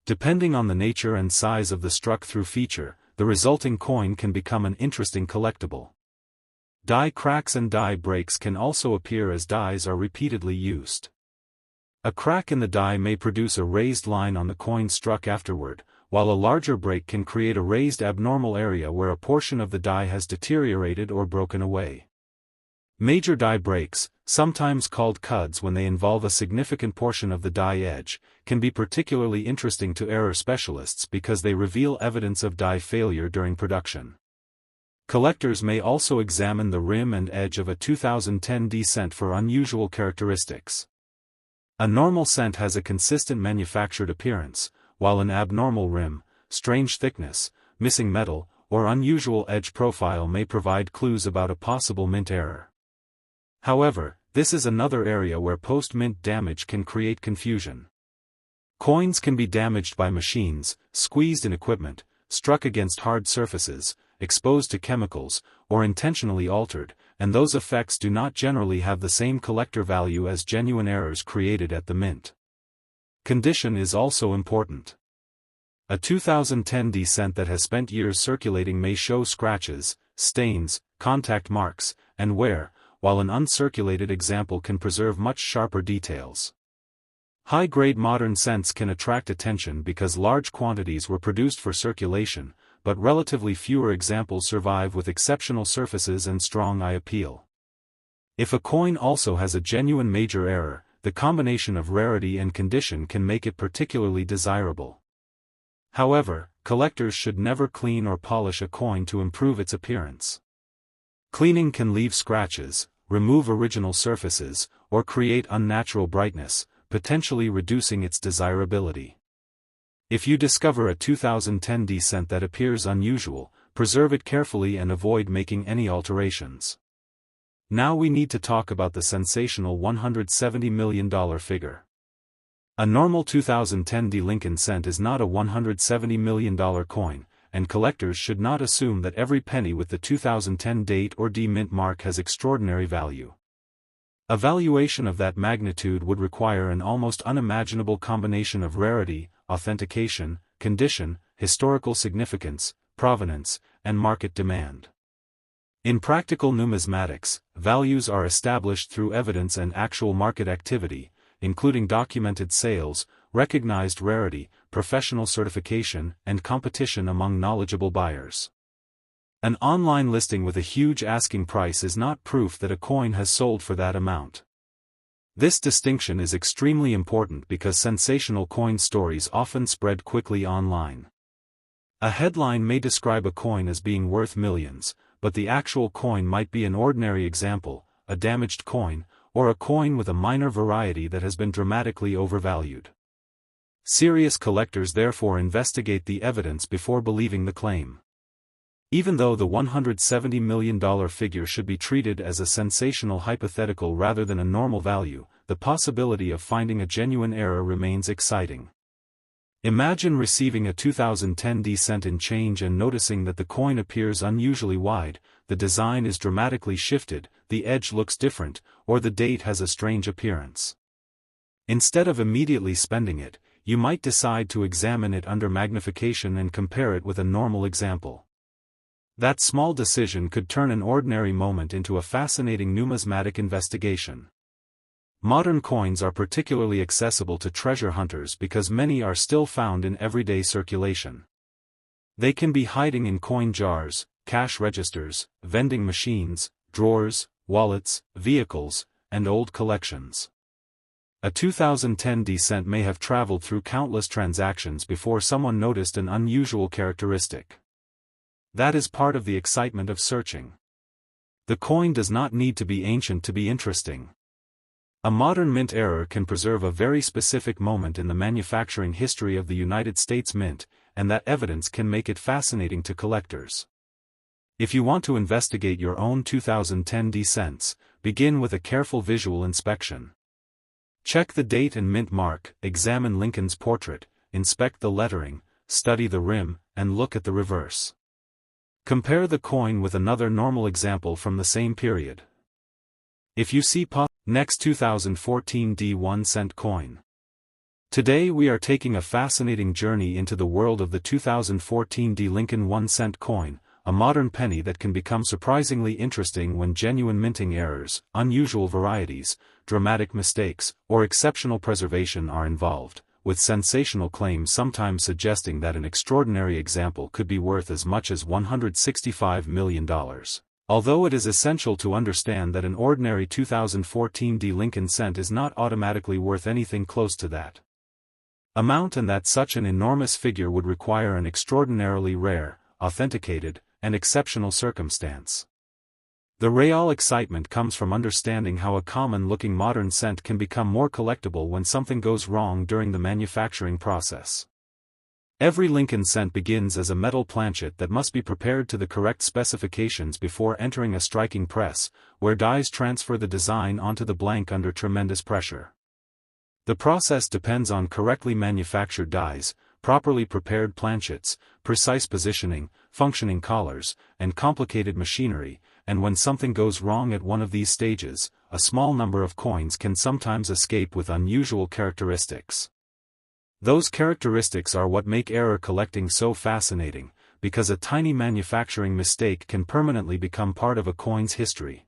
A: Depending on the nature and size of the struck-through feature, the resulting coin can become an interesting collectible. Die cracks and die breaks can also appear as dies are repeatedly used. A crack in the die may produce a raised line on the coin struck afterward, while a larger break can create a raised abnormal area where a portion of the die has deteriorated or broken away. Major die breaks, sometimes called cuds when they involve a significant portion of the die edge, can be particularly interesting to error specialists because they reveal evidence of die failure during production. Collectors may also examine the rim and edge of a 2010 cent for unusual characteristics. A normal cent has a consistent manufactured appearance, while an abnormal rim, strange thickness, missing metal, or unusual edge profile may provide clues about a possible mint error. However, this is another area where post-mint damage can create confusion. Coins can be damaged by machines, squeezed in equipment, struck against hard surfaces, exposed to chemicals, or intentionally altered, and those effects do not generally have the same collector value as genuine errors created at the mint. Condition is also important. A 2010 cent that has spent years circulating may show scratches, stains, contact marks, and wear, while an uncirculated example can preserve much sharper details. High-grade modern cents can attract attention because large quantities were produced for circulation, but relatively fewer examples survive with exceptional surfaces and strong eye appeal. If a coin also has a genuine major error, the combination of rarity and condition can make it particularly desirable. However, collectors should never clean or polish a coin to improve its appearance. Cleaning can leave scratches, remove original surfaces, or create unnatural brightness, potentially reducing its desirability. If you discover a 2010 cent that appears unusual, preserve it carefully and avoid making any alterations. Now we need to talk about the sensational $170 million figure. A normal 2010 Lincoln cent is not a $170 million coin, and collectors should not assume that every penny with the 2010 date or D mint mark has extraordinary value. A valuation of that magnitude would require an almost unimaginable combination of rarity, authentication, condition, historical significance, provenance, and market demand. In practical numismatics, values are established through evidence and actual market activity, including documented sales, recognized rarity, professional certification, and competition among knowledgeable buyers. An online listing with a huge asking price is not proof that a coin has sold for that amount. This distinction is extremely important because sensational coin stories often spread quickly online. A headline may describe a coin as being worth millions, but the actual coin might be an ordinary example, a damaged coin, or a coin with a minor variety that has been dramatically overvalued. Serious collectors therefore investigate the evidence before believing the claim. Even though the $170 million figure should be treated as a sensational hypothetical rather than a normal value, the possibility of finding a genuine error remains exciting. Imagine receiving a 2010 D-cent in change and noticing that the coin appears unusually wide, the design is dramatically shifted, the edge looks different, or the date has a strange appearance. Instead of immediately spending it, you might decide to examine it under magnification and compare it with a normal example. That small decision could turn an ordinary moment into a fascinating numismatic investigation. Modern coins are particularly accessible to treasure hunters because many are still found in everyday circulation. They can be hiding in coin jars, cash registers, vending machines, drawers, wallets, vehicles, and old collections. A 2010 D-cent may have traveled through countless transactions before someone noticed an unusual characteristic. That is part of the excitement of searching. The coin does not need to be ancient to be interesting. A modern mint error can preserve a very specific moment in the manufacturing history of the United States Mint, and that evidence can make it fascinating to collectors. If you want to investigate your own 2010 D-cents, begin with a careful visual inspection. Check the date and mint mark, examine Lincoln's portrait, inspect the lettering, study the rim, and look at the reverse. Compare the coin with another normal example from the same period. If you see next 2014 D1 cent coin. Today we are taking a fascinating journey into the world of the 2014 D Lincoln 1 cent coin, a modern penny that can become surprisingly interesting when genuine minting errors, unusual varieties, dramatic mistakes, or exceptional preservation are involved, with sensational claims sometimes suggesting that an extraordinary example could be worth as much as $165 million. Although it is essential to understand that an ordinary 2014 D Lincoln cent is not automatically worth anything close to that amount, and that such an enormous figure would require an extraordinarily rare, authenticated, and exceptional circumstance. The real excitement comes from understanding how a common-looking modern cent can become more collectible when something goes wrong during the manufacturing process. Every Lincoln cent begins as a metal planchet that must be prepared to the correct specifications before entering a striking press, where dies transfer the design onto the blank under tremendous pressure. The process depends on correctly manufactured dies, properly prepared planchets, precise positioning, functioning collars, and complicated machinery, and when something goes wrong at one of these stages, a small number of coins can sometimes escape with unusual characteristics. Those characteristics are what make error collecting so fascinating, because a tiny manufacturing mistake can permanently become part of a coin's history.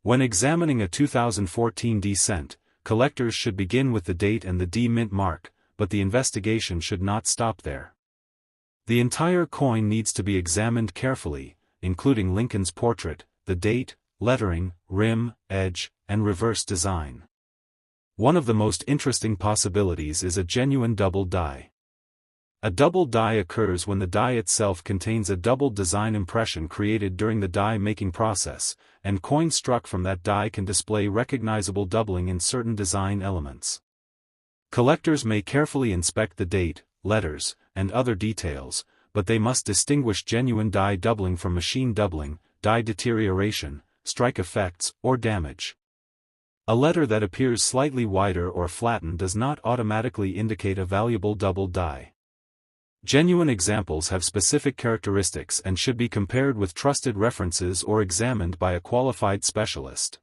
A: When examining a 2014 D cent, collectors should begin with the date and the D mint mark, but the investigation should not stop there. The entire coin needs to be examined carefully, including Lincoln's portrait, the date, lettering, rim, edge, and reverse design. One of the most interesting possibilities is a genuine double die. A double die occurs when the die itself contains a double design impression created during the die-making process, and coins struck from that die can display recognizable doubling in certain design elements. Collectors may carefully inspect the date, letters, and other details, but they must distinguish genuine die doubling from machine doubling, die deterioration, strike effects, or damage. A letter that appears slightly wider or flattened does not automatically indicate a valuable double die. Genuine examples have specific characteristics and should be compared with trusted references or examined by a qualified specialist.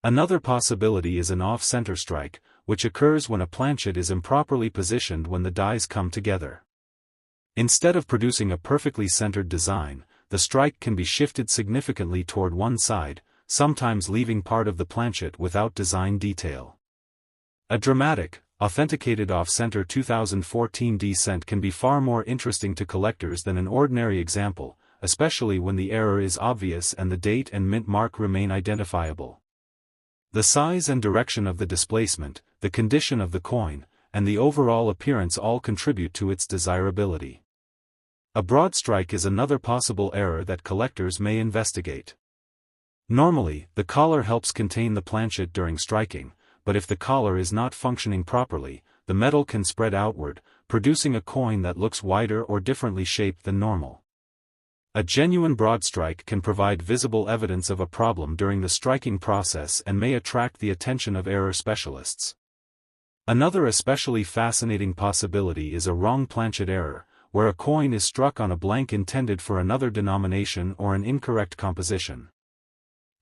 A: Another possibility is an off-center strike, which occurs when a planchet is improperly positioned when the dies come together. Instead of producing a perfectly centered design, the strike can be shifted significantly toward one side, sometimes leaving part of the planchet without design detail. A dramatic, authenticated off-center 2014 D cent can be far more interesting to collectors than an ordinary example, especially when the error is obvious and the date and mint mark remain identifiable. The size and direction of the displacement, the condition of the coin, and the overall appearance all contribute to its desirability. A broad strike is another possible error that collectors may investigate. Normally, the collar helps contain the planchet during striking, but if the collar is not functioning properly, the metal can spread outward, producing a coin that looks wider or differently shaped than normal. A genuine broad strike can provide visible evidence of a problem during the striking process and may attract the attention of error specialists. Another especially fascinating possibility is a wrong planchet error, where a coin is struck on a blank intended for another denomination or an incorrect composition.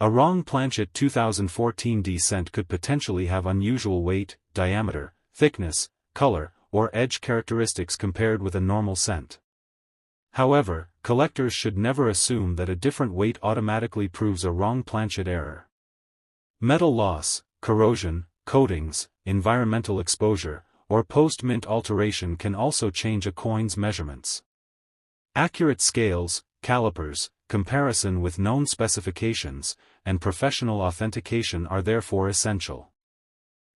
A: A wrong planchet 2014 cent could potentially have unusual weight, diameter, thickness, color, or edge characteristics compared with a normal cent. However, collectors should never assume that a different weight automatically proves a wrong planchet error. Metal loss, corrosion, coatings, environmental exposure, or post-mint alteration can also change a coin's measurements. Accurate scales, calipers, comparison with known specifications, and professional authentication are therefore essential.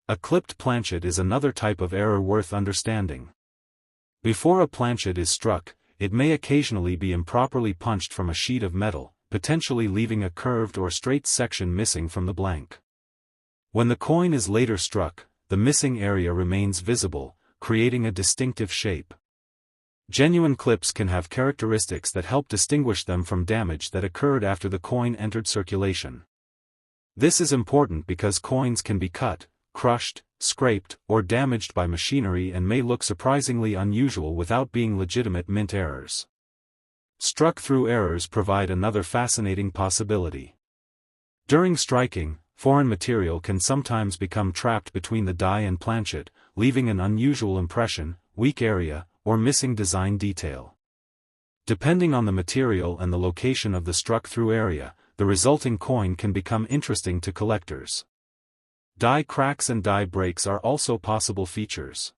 A: A clipped planchet is another type of error worth understanding. Before a planchet is struck, it may occasionally be improperly punched from a sheet of metal, potentially leaving a curved or straight section missing from the blank. When the coin is later struck, the missing area remains visible, creating a distinctive shape. Genuine clips can have characteristics that help distinguish them from damage that occurred after the coin entered circulation. This is important because coins can be cut, crushed, scraped, or damaged by machinery and may look surprisingly unusual without being legitimate mint errors. Struck-through errors provide another fascinating possibility. During striking, foreign material can sometimes become trapped between the die and planchet, leaving an unusual impression, weak area, or missing design detail. Depending on the material and the location of the struck-through area, the resulting coin can become interesting to collectors. Die cracks and die breaks are also possible features.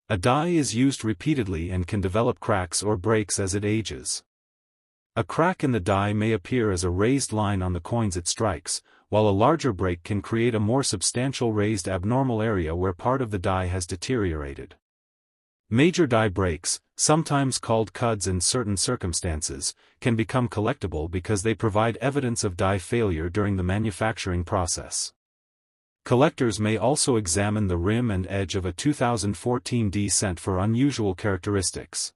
A: A die is used repeatedly and can develop cracks or breaks as it ages. A crack in the die may appear as a raised line on the coins it strikes, while a larger break can create a more substantial raised abnormal area where part of the die has deteriorated. Major die breaks, sometimes called cuds in certain circumstances, can become collectible because they provide evidence of die failure during the manufacturing process. Collectors may also examine the rim and edge of a 2014 cent for unusual characteristics.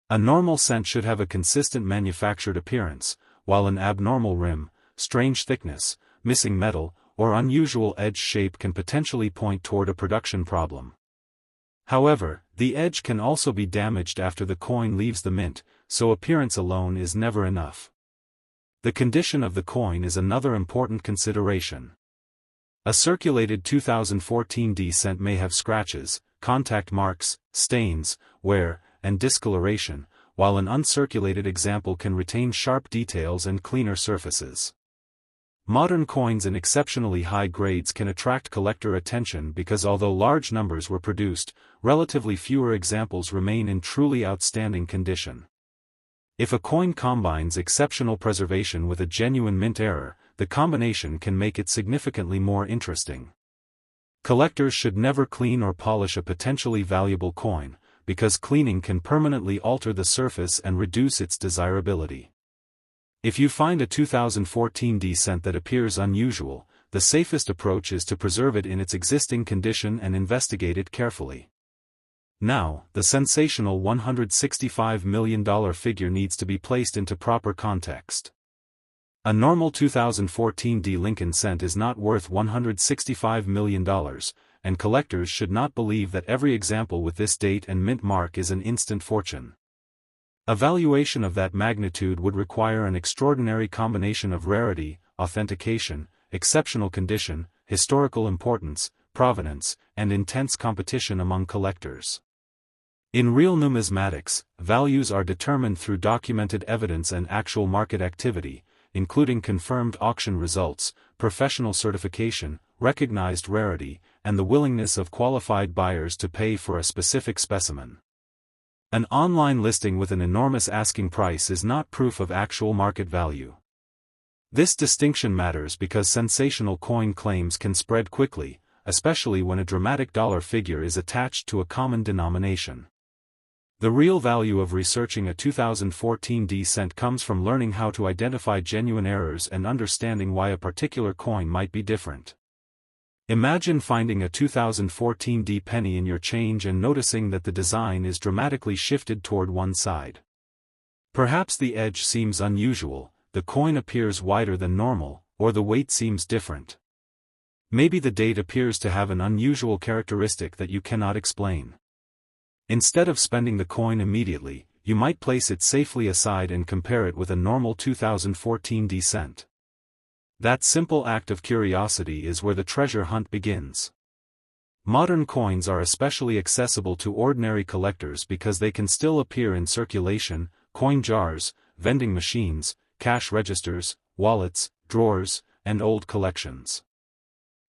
A: A normal cent should have a consistent manufactured appearance, while an abnormal rim, strange thickness, missing metal, or unusual edge shape can potentially point toward a production problem. However, the edge can also be damaged after the coin leaves the mint, so appearance alone is never enough. The condition of the coin is another important consideration. A circulated 2014 cent may have scratches, contact marks, stains, wear, and discoloration, while an uncirculated example can retain sharp details and cleaner surfaces. Modern coins in exceptionally high grades can attract collector attention because although large numbers were produced, relatively fewer examples remain in truly outstanding condition. If a coin combines exceptional preservation with a genuine mint error, the combination can make it significantly more interesting. Collectors should never clean or polish a potentially valuable coin, because cleaning can permanently alter the surface and reduce its desirability. If you find a 2014 cent that appears unusual, the safest approach is to preserve it in its existing condition and investigate it carefully. Now, the sensational $165 million figure needs to be placed into proper context. A normal 2014 Lincoln cent is not worth $165 million, and collectors should not believe that every example with this date and mint mark is an instant fortune. A valuation of that magnitude would require an extraordinary combination of rarity, authentication, exceptional condition, historical importance, provenance, and intense competition among collectors. In real numismatics, values are determined through documented evidence and actual market activity, including confirmed auction results, professional certification, recognized rarity, and the willingness of qualified buyers to pay for a specific specimen. An online listing with an enormous asking price is not proof of actual market value. This distinction matters because sensational coin claims can spread quickly, especially when a dramatic dollar figure is attached to a common denomination. The real value of researching a 2014 cent comes from learning how to identify genuine errors and understanding why a particular coin might be different. Imagine finding a 2014 penny in your change and noticing that the design is dramatically shifted toward one side. Perhaps the edge seems unusual, the coin appears wider than normal, or the weight seems different. Maybe the date appears to have an unusual characteristic that you cannot explain. Instead of spending the coin immediately, you might place it safely aside and compare it with a normal 2014 cent. That simple act of curiosity is where the treasure hunt begins. Modern coins are especially accessible to ordinary collectors because they can still appear in circulation, coin jars, vending machines, cash registers, wallets, drawers, and old collections.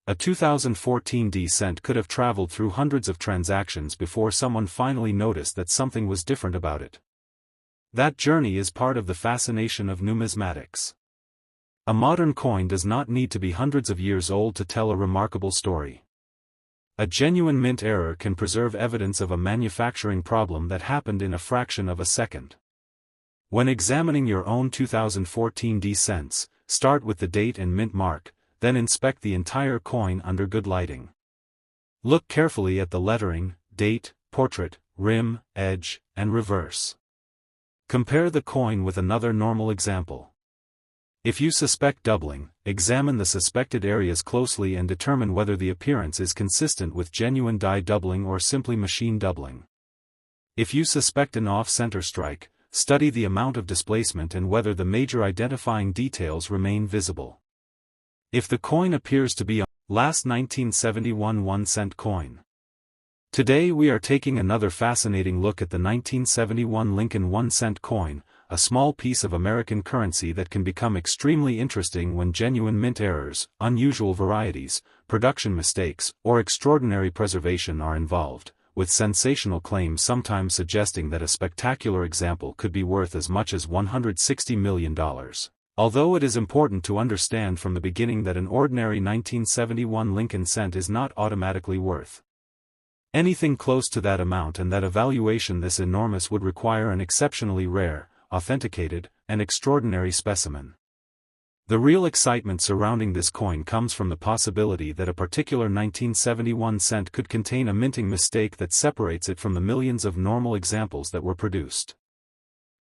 A: A 2014 cent could have traveled through hundreds of transactions before someone finally noticed that something was different about it. That journey is part of the fascination of numismatics. A modern coin does not need to be hundreds of years old to tell a remarkable story. A genuine mint error can preserve evidence of a manufacturing problem that happened in a fraction of a second. When examining your own 2014 cents, start with the date and mint mark, then inspect the entire coin under good lighting. Look carefully at the lettering, date, portrait, rim, edge, and reverse. Compare the coin with another normal example. If you suspect doubling, examine the suspected areas closely and determine whether the appearance is consistent with genuine die doubling or simply machine doubling. If you suspect an off-center strike, study the amount of displacement and whether the major identifying details remain visible. If the coin appears to be a last 1971 1-cent coin. Today we are taking another fascinating look at the 1971 Lincoln 1-cent coin, a small piece of American currency that can become extremely interesting when genuine mint errors, unusual varieties, production mistakes, or extraordinary preservation are involved, with sensational claims sometimes suggesting that a spectacular example could be worth as much as $160 million. Although it is important to understand from the beginning that an ordinary 1971 Lincoln cent is not automatically worth anything close to that amount, and that a valuation this enormous would require an exceptionally rare, authenticated, and extraordinary specimen. The real excitement surrounding this coin comes from the possibility that a particular 1971 cent could contain a minting mistake that separates it from the millions of normal examples that were produced.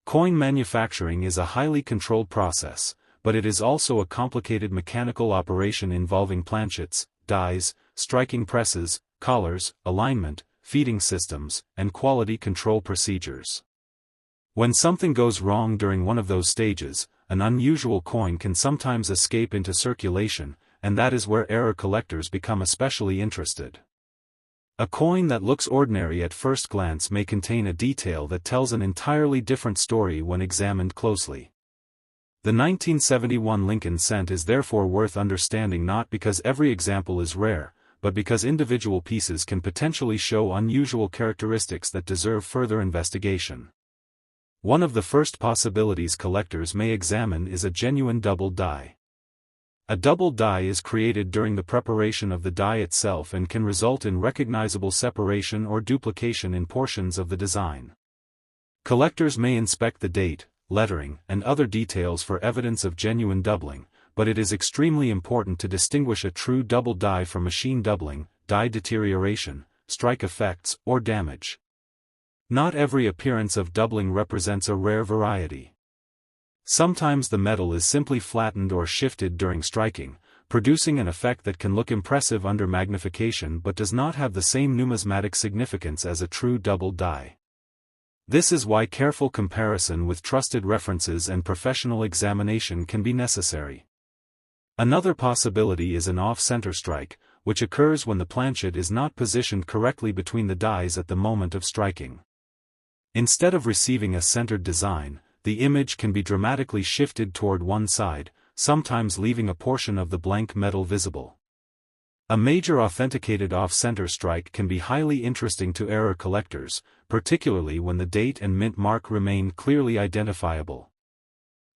A: Coin manufacturing is a highly controlled process, but it is also a complicated mechanical operation involving planchets, dies, striking presses, collars, alignment, feeding systems, and quality control procedures. When something goes wrong during one of those stages, an unusual coin can sometimes escape into circulation, and that is where error collectors become especially interested. A coin that looks ordinary at first glance may contain a detail that tells an entirely different story when examined closely. The 1971 Lincoln cent is therefore worth understanding not because every example is rare, but because individual pieces can potentially show unusual characteristics that deserve further investigation. One of the first possibilities collectors may examine is a genuine double die. A double die is created during the preparation of the die itself and can result in recognizable separation or duplication in portions of the design. Collectors may inspect the date, lettering, and other details for evidence of genuine doubling, but it is extremely important to distinguish a true double die from machine doubling, die deterioration, strike effects, or damage. Not every appearance of doubling represents a rare variety. Sometimes the metal is simply flattened or shifted during striking, producing an effect that can look impressive under magnification but does not have the same numismatic significance as a true double die. This is why careful comparison with trusted references and professional examination can be necessary. Another possibility is an off-center strike, which occurs when the planchet is not positioned correctly between the dies at the moment of striking. Instead of receiving a centered design, the image can be dramatically shifted toward one side, sometimes leaving a portion of the blank metal visible. A major authenticated off-center strike can be highly interesting to error collectors, particularly when the date and mint mark remain clearly identifiable.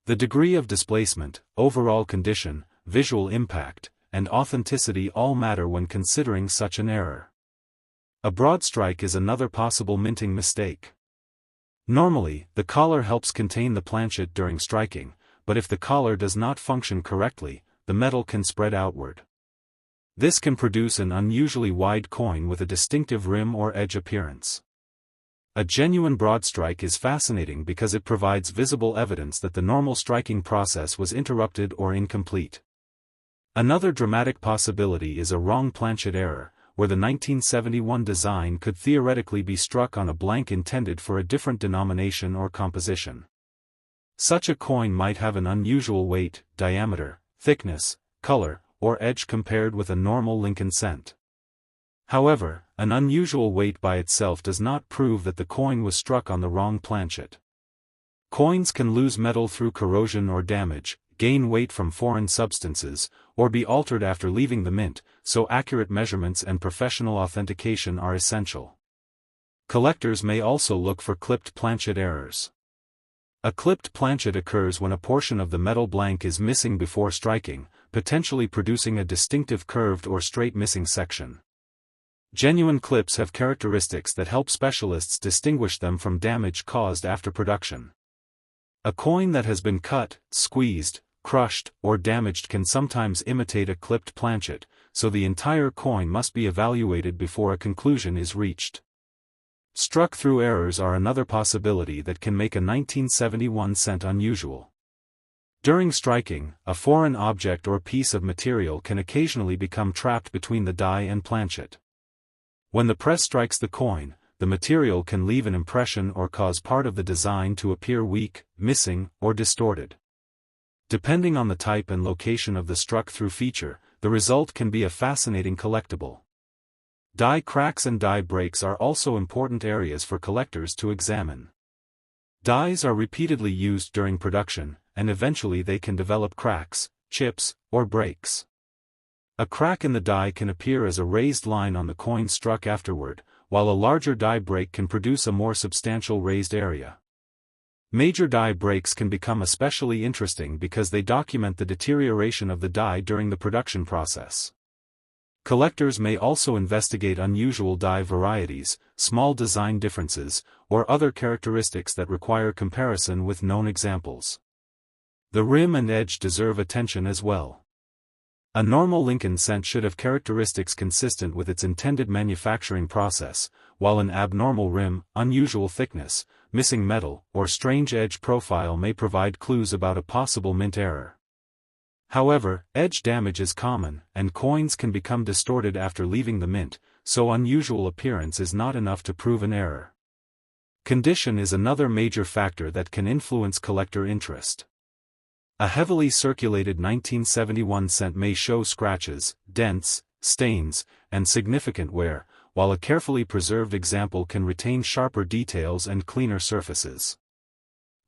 A: The degree of displacement, overall condition, visual impact, and authenticity all matter when considering such an error. A broad strike is another possible minting mistake. Normally, the collar helps contain the planchet during striking, but if the collar does not function correctly, the metal can spread outward. This can produce an unusually wide coin with a distinctive rim or edge appearance. A genuine broad strike is fascinating because it provides visible evidence that the normal striking process was interrupted or incomplete. Another dramatic possibility is a wrong planchet error, where the 1971 design could theoretically be struck on a blank intended for a different denomination or composition. Such a coin might have an unusual weight, diameter, thickness, color, or edge compared with a normal Lincoln cent. However, an unusual weight by itself does not prove that the coin was struck on the wrong planchet. Coins can lose metal through corrosion or damage, gain weight from foreign substances, or be altered after leaving the mint, so accurate measurements and professional authentication are essential. Collectors may also look for clipped planchet errors. A clipped planchet occurs when a portion of the metal blank is missing before striking, potentially producing a distinctive curved or straight missing section. Genuine clips have characteristics that help specialists distinguish them from damage caused after production. A coin that has been cut, squeezed, crushed, or damaged can sometimes imitate a clipped planchet, so the entire coin must be evaluated before a conclusion is reached. Struck-through errors are another possibility that can make a 1971 cent unusual. During striking, a foreign object or piece of material can occasionally become trapped between the die and planchet. When the press strikes the coin, the material can leave an impression or cause part of the design to appear weak, missing, or distorted. Depending on the type and location of the struck-through feature, the result can be a fascinating collectible. Die cracks and die breaks are also important areas for collectors to examine. Dies are repeatedly used during production, and eventually they can develop cracks, chips, or breaks. A crack in the die can appear as a raised line on the coin struck afterward, while a larger die break can produce a more substantial raised area. Major die breaks can become especially interesting because they document the deterioration of the die during the production process. Collectors may also investigate unusual die varieties, small design differences, or other characteristics that require comparison with known examples. The rim and edge deserve attention as well. A normal Lincoln cent should have characteristics consistent with its intended manufacturing process, while an abnormal rim, unusual thickness, missing metal, or strange edge profile may provide clues about a possible mint error. However, edge damage is common, and coins can become distorted after leaving the mint, so unusual appearance is not enough to prove an error. Condition is another major factor that can influence collector interest. A heavily circulated 1971 cent may show scratches, dents, stains, and significant wear, while a carefully preserved example can retain sharper details and cleaner surfaces.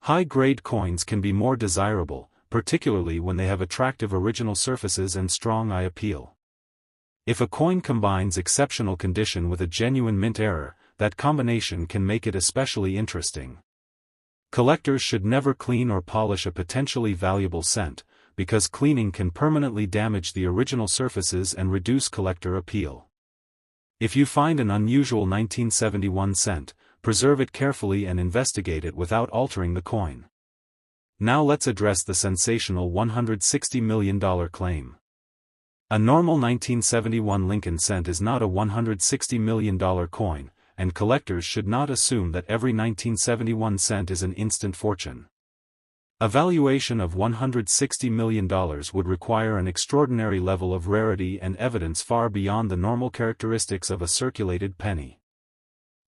A: High-grade coins can be more desirable, particularly when they have attractive original surfaces and strong eye appeal. If a coin combines exceptional condition with a genuine mint error, that combination can make it especially interesting. Collectors should never clean or polish a potentially valuable cent, because cleaning can permanently damage the original surfaces and reduce collector appeal. If you find an unusual 1971 cent, preserve it carefully and investigate it without altering the coin. Now let's address the sensational $160 million claim. A normal 1971 Lincoln cent is not a $160 million coin, and collectors should not assume that every 1971 cent is an instant fortune. A valuation of $160 million would require an extraordinary level of rarity and evidence far beyond the normal characteristics of a circulated penny.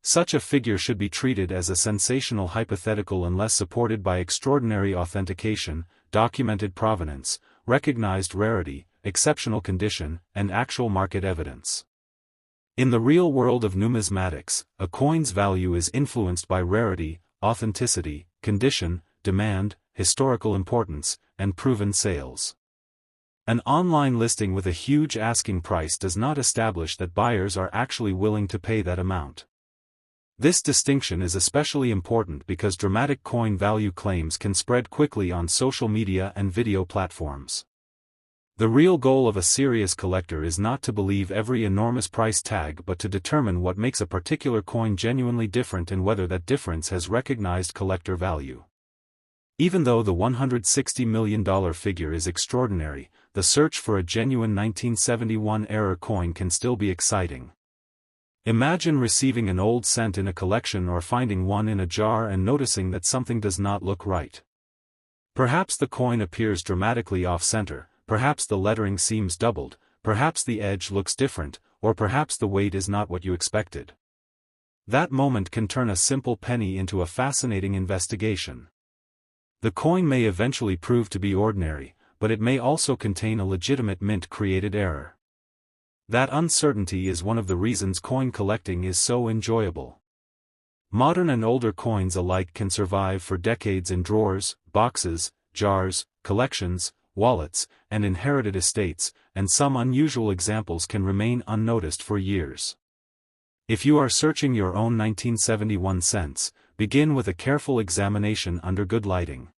A: Such a figure should be treated as a sensational hypothetical unless supported by extraordinary authentication, documented provenance, recognized rarity, exceptional condition, and actual market evidence. In the real world of numismatics, a coin's value is influenced by rarity, authenticity, condition, demand, historical importance, and proven sales. An online listing with a huge asking price does not establish that buyers are actually willing to pay that amount. This distinction is especially important because dramatic coin value claims can spread quickly on social media and video platforms. The real goal of a serious collector is not to believe every enormous price tag but to determine what makes a particular coin genuinely different and whether that difference has recognized collector value. Even though the $160 million figure is extraordinary, the search for a genuine 1971 era coin can still be exciting. Imagine receiving an old cent in a collection or finding one in a jar and noticing that something does not look right. Perhaps the coin appears dramatically off-center, perhaps the lettering seems doubled, perhaps the edge looks different, or perhaps the weight is not what you expected. That moment can turn a simple penny into a fascinating investigation. The coin may eventually prove to be ordinary, but it may also contain a legitimate mint-created error. That uncertainty is one of the reasons coin collecting is so enjoyable. Modern and older coins alike can survive for decades in drawers, boxes, jars, collections, wallets, and inherited estates, and some unusual examples can remain unnoticed for years. If you are searching your own 1971 cents, begin with a careful examination under good lighting.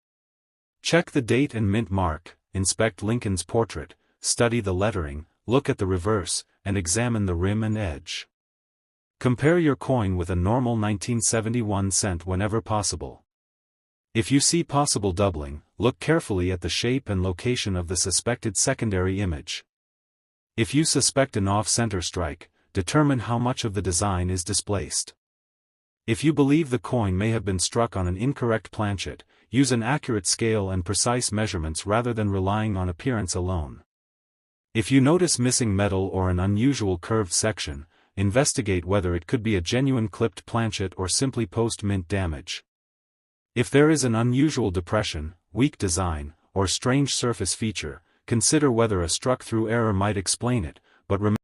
A: Check the date and mint mark, inspect Lincoln's portrait, study the lettering, look at the reverse, and examine the rim and edge. Compare your coin with a normal 1971 cent whenever possible. If you see possible doubling, look carefully at the shape and location of the suspected secondary image. If you suspect an off-center strike, determine how much of the design is displaced. If you believe the coin may have been struck on an incorrect planchet, use an accurate scale and precise measurements rather than relying on appearance alone. If you notice missing metal or an unusual curved section, investigate whether it could be a genuine clipped planchet or simply post-mint damage. If there is an unusual depression, weak design, or strange surface feature, consider whether a struck-through error might explain it, but remember